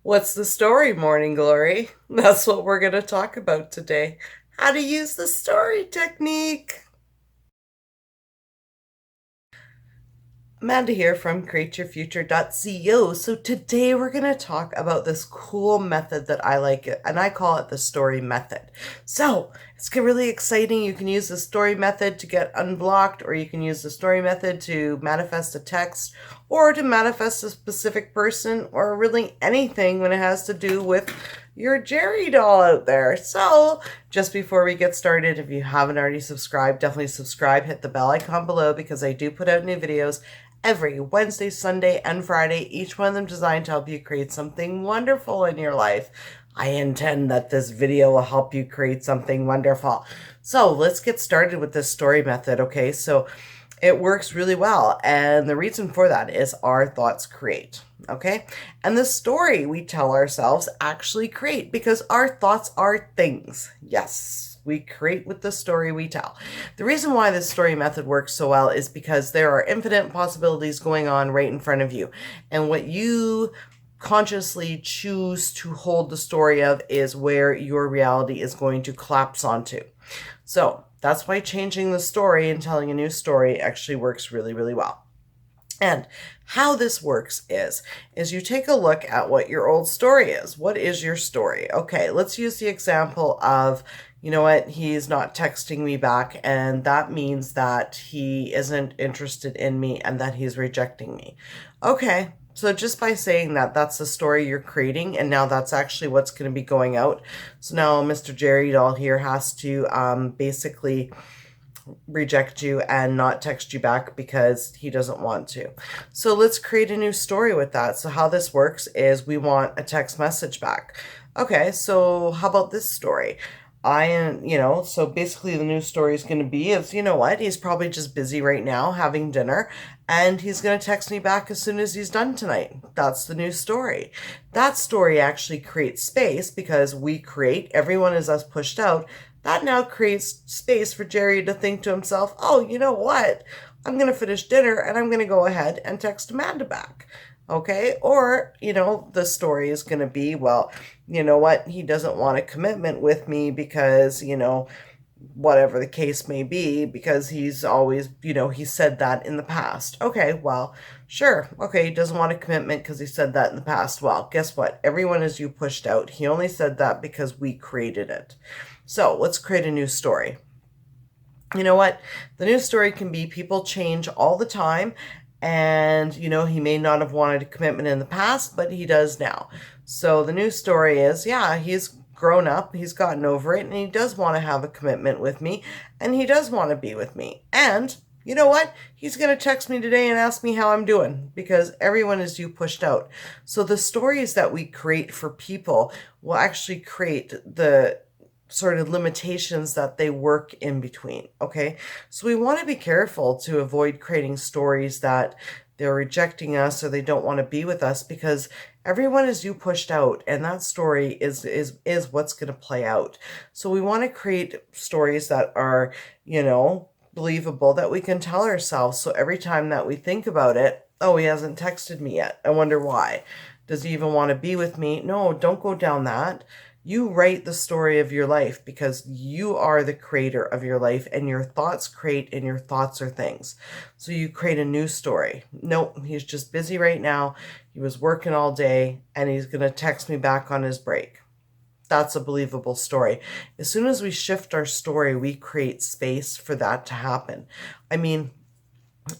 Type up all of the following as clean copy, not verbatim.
What's the story, Morning Glory? That's what we're going to talk about today. How to use the story technique. Amanda here from createyourfuture.co. So today we're going to talk about this cool method that I like, and I call it the story method. So it's really exciting. You can use the story method to get unblocked, or you can use the story method to manifest a text, or to manifest a specific person, or really anything when it has to do with your Jerry doll out there. So just before we get started, if you haven't already subscribed, definitely subscribe, hit the bell icon below, because I do put out new videos every Wednesday, Sunday, and Friday, each one of them designed to help you create something wonderful in your life. I intend that this video will help you create something wonderful. So let's get started with this story method, okay? So it works really well, and the reason for that is our thoughts create, okay? And the story we tell ourselves actually create, because our thoughts are things. Yes. We create with the story we tell. The reason why this story method works so well is because there are infinite possibilities going on right in front of you. And what you consciously choose to hold the story of is where your reality is going to collapse onto. So that's why changing the story and telling a new story actually works really, really well. And how this works is you take a look at what your old story is. What is your story? Okay, let's use the example of, you know what, he's not texting me back, and that means that he isn't interested in me and that he's rejecting me. Okay, so just by saying that, that's the story you're creating, and now that's actually what's going to be going out. So now Mr. Jerry doll here has to basically reject you and not text you back because he doesn't want to. So let's create a new story with that. So how this works is we want a text message back. Okay, so how about this story? So basically the new story is going to be is, you know what, he's probably just busy right now having dinner, and he's going to text me back as soon as he's done tonight. That's the new story. That story actually creates space, because we create, everyone is us pushed out. That now creates space for Jerry to think to himself, oh, you know what? I'm going to finish dinner and I'm going to go ahead and text Amanda back. Okay? Or, the story is going to be, well, you know what? He doesn't want a commitment with me because, whatever the case may be, because he's always, he said that in the past. Okay, well, sure. Okay, he doesn't want a commitment because he said that in the past. Well, guess what? Everyone is you pushed out. He only said that because we created it. So let's create a new story. You know what? The new story can be people change all the time, and, he may not have wanted a commitment in the past, but he does now. So the new story is, yeah, he's grown up, he's gotten over it, and he does want to have a commitment with me, and he does want to be with me. And you know what? He's going to text me today and ask me how I'm doing, because everyone is you pushed out. So the stories that we create for people will actually create the sort of limitations that they work in between. Okay. So we want to be careful to avoid creating stories that they're rejecting us or they don't want to be with us, because everyone is you pushed out, and that story is what's going to play out. So we want to create stories that are, believable, that we can tell ourselves. So every time that we think about it, oh, he hasn't texted me yet. I wonder why. Does he even want to be with me? No, don't go down that. You write the story of your life, because you are the creator of your life, and your thoughts create, and your thoughts are things. So you create a new story. Nope, he's just busy right now. He was working all day and he's going to text me back on his break. That's a believable story. As soon as we shift our story, we create space for that to happen. I mean,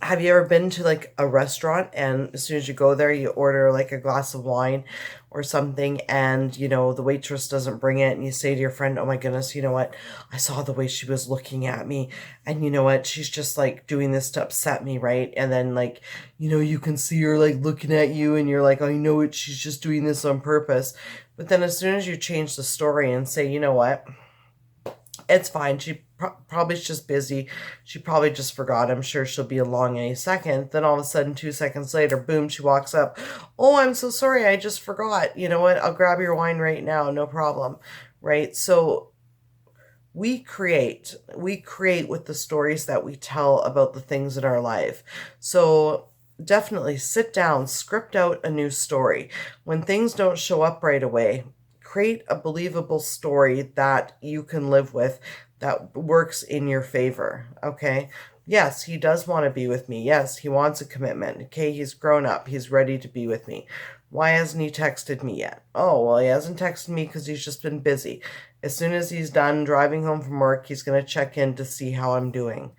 have you ever been to like a restaurant, and as soon as you go there, you order like a glass of wine or something, and the waitress doesn't bring it, and you say to your friend, oh my goodness, you know what? I saw the way she was looking at me, and you know what? She's just like doing this to upset me, right? And then like, you can see her like looking at you, and you're like, oh, you know it, she's just doing this on purpose. But then as soon as you change the story and say, you know what? It's fine. She probably is just busy. She probably just forgot. I'm sure she'll be along any second. Then all of a sudden, 2 seconds later, boom, she walks up. Oh, I'm so sorry. I just forgot. You know what? I'll grab your wine right now. No problem. Right? So we create with the stories that we tell about the things in our life. So definitely sit down, script out a new story. When things don't show up right away, create a believable story that you can live with, that works in your favor, okay? Yes, he does want to be with me. Yes, he wants a commitment. Okay, he's grown up. He's ready to be with me. Why hasn't he texted me yet? Oh, well, he hasn't texted me because he's just been busy. As soon as he's done driving home from work, he's going to check in to see how I'm doing.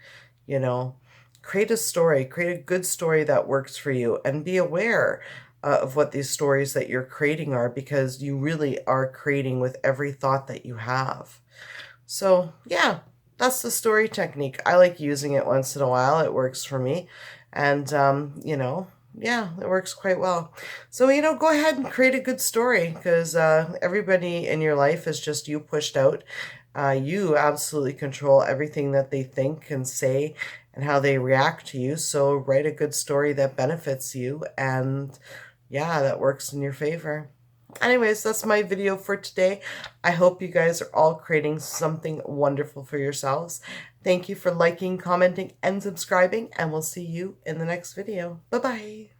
You know, create a story, create a good story that works for you, and be aware of what these stories that you're creating are, because you really are creating with every thought that you have. So, yeah, that's the story technique. I like using it once in a while. It works for me. And, yeah, it works quite well. So, go ahead and create a good story, because everybody in your life is just you pushed out. You absolutely control everything that they think and say and how they react to you. So, write a good story that benefits you and, yeah, that works in your favor. Anyways, that's my video for today. I hope you guys are all creating something wonderful for yourselves. Thank you for liking, commenting, and subscribing, and we'll see you in the next video. Bye-bye.